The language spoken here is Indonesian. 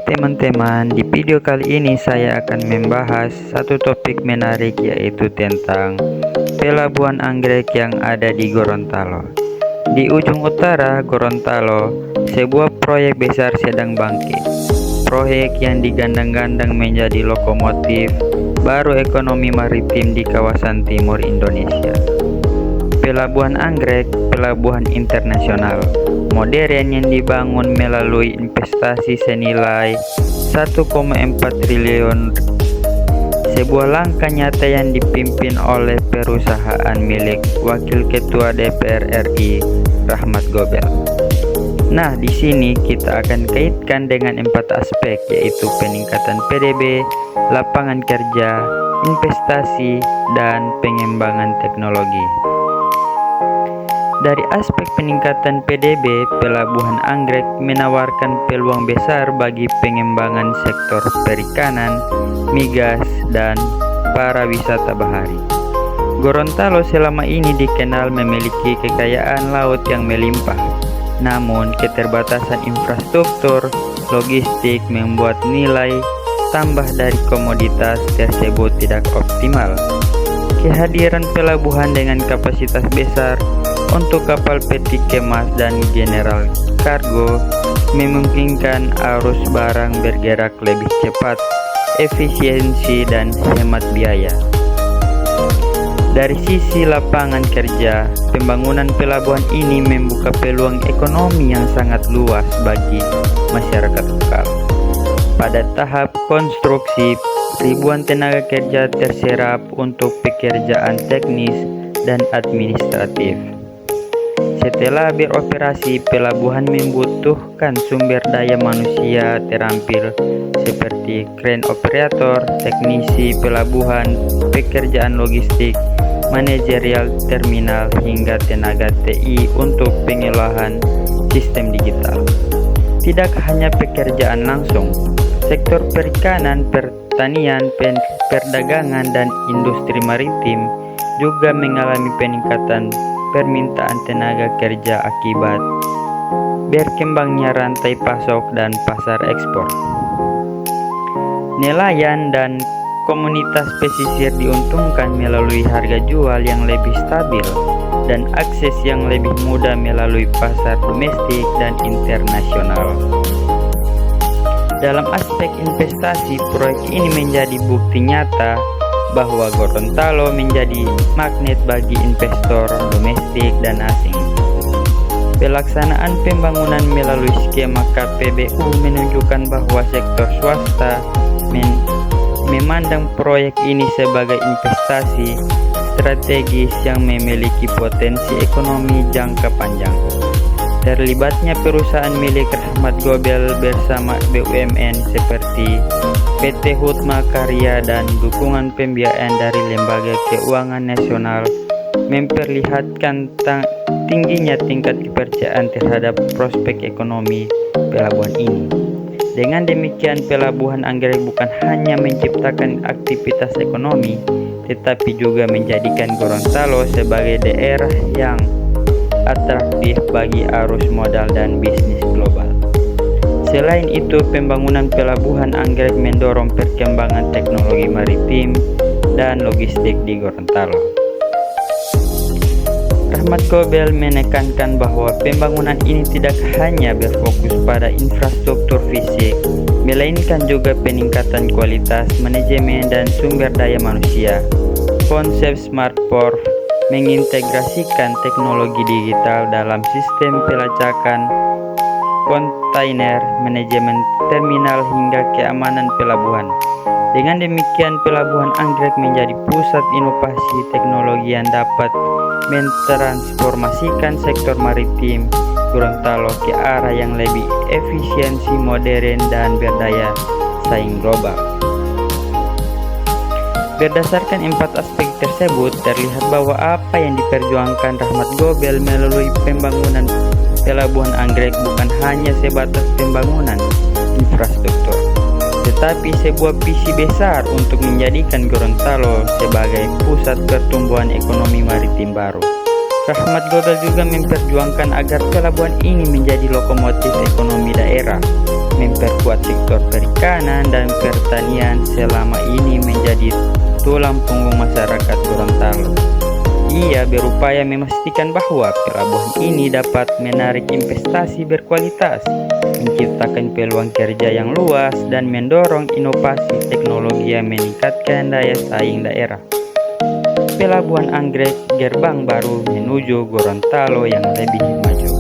Hai teman-teman, di video kali ini saya akan membahas satu topik menarik, yaitu tentang pelabuhan anggrek yang ada di Gorontalo. Di ujung utara Gorontalo, sebuah proyek besar sedang bangkit. Proyek yang digandang-gandang menjadi lokomotif baru ekonomi maritim di kawasan timur Indonesia. Pelabuhan anggrek, pelabuhan internasional modern yang dibangun melalui investasi senilai 1,4 triliun. Sebuah langkah nyata yang dipimpin oleh perusahaan milik Wakil Ketua DPR RI Rahmat Gobel. Nah, di sini kita akan kaitkan dengan 4 aspek, yaitu peningkatan PDB, lapangan kerja, investasi, dan pengembangan teknologi. Dari aspek peningkatan PDB, pelabuhan anggrek menawarkan peluang besar bagi pengembangan sektor perikanan, migas, dan para wisata bahari. Gorontalo selama ini dikenal memiliki kekayaan laut yang melimpah, namun keterbatasan infrastruktur logistik membuat nilai tambah dari komoditas tersebut tidak optimal. Kehadiran pelabuhan dengan kapasitas besar untuk kapal peti kemas dan general kargo memungkinkan arus barang bergerak lebih cepat, efisiensi, dan hemat biaya. Dari sisi lapangan kerja, pembangunan pelabuhan ini membuka peluang ekonomi yang sangat luas bagi masyarakat lokal. Pada tahap konstruksi, ribuan tenaga kerja terserap untuk pekerjaan teknis dan administratif. Setelah beroperasi, pelabuhan membutuhkan sumber daya manusia terampil seperti crane operator, teknisi pelabuhan, pekerjaan logistik, manajerial terminal, hingga tenaga TI untuk pengolahan sistem digital. Tidak hanya pekerjaan langsung, sektor perikanan, pertanian, perdagangan, dan industri maritim juga mengalami peningkatan permintaan tenaga kerja akibat berkembangnya rantai pasok dan pasar ekspor. Nelayan dan komunitas pesisir diuntungkan melalui harga jual yang lebih stabil dan akses yang lebih mudah melalui pasar domestik dan internasional. Dalam aspek investasi, proyek ini menjadi bukti nyata bahwa Gorontalo menjadi magnet bagi investor domestik dan asing. Pelaksanaan pembangunan melalui skema KPBU menunjukkan bahwa sektor swasta memandang proyek ini sebagai investasi strategis yang memiliki potensi ekonomi jangka panjang. Terlibatnya perusahaan milik Rahmat Gobel bersama BUMN seperti PT Hutma Karya dan dukungan pembiayaan dari lembaga keuangan nasional memperlihatkan tingginya tingkat kepercayaan terhadap prospek ekonomi pelabuhan ini. Dengan demikian, pelabuhan anggrek bukan hanya menciptakan aktivitas ekonomi, tetapi juga menjadikan Gorontalo sebagai daerah yang atraktif bagi arus modal dan bisnis global. Selain itu, pembangunan pelabuhan anggrek mendorong perkembangan teknologi maritim dan logistik di Gorontalo. Rahmat Gobel menekankan bahwa pembangunan ini tidak hanya berfokus pada infrastruktur fisik, melainkan juga peningkatan kualitas manajemen dan sumber daya manusia. Konsep Smart Port mengintegrasikan teknologi digital dalam sistem pelacakan, kontainer, manajemen terminal, hingga keamanan pelabuhan. Dengan demikian, pelabuhan anggrek menjadi pusat inovasi teknologi yang dapat mentransformasikan sektor maritim Gorontalo ke arah yang lebih efisiensi, modern, dan berdaya saing global. Berdasarkan 4 aspek tersebut, terlihat bahwa apa yang diperjuangkan Rahmat Gobel melalui pembangunan pelabuhan anggrek bukan hanya sebatas pembangunan infrastruktur, tetapi sebuah visi besar untuk menjadikan Gorontalo sebagai pusat pertumbuhan ekonomi maritim baru. Rahmat Gobel juga memperjuangkan agar pelabuhan ini menjadi lokomotif ekonomi daerah, memperkuat sektor perikanan dan pertanian selama ini menjadi tulang punggung masyarakat Gorontalo. Ia berupaya memastikan bahwa pelabuhan ini dapat menarik investasi berkualitas, menciptakan peluang kerja yang luas, dan mendorong inovasi teknologi yang meningkatkan daya saing daerah. Pelabuhan Anggrek gerbang baru menuju Gorontalo yang lebih maju.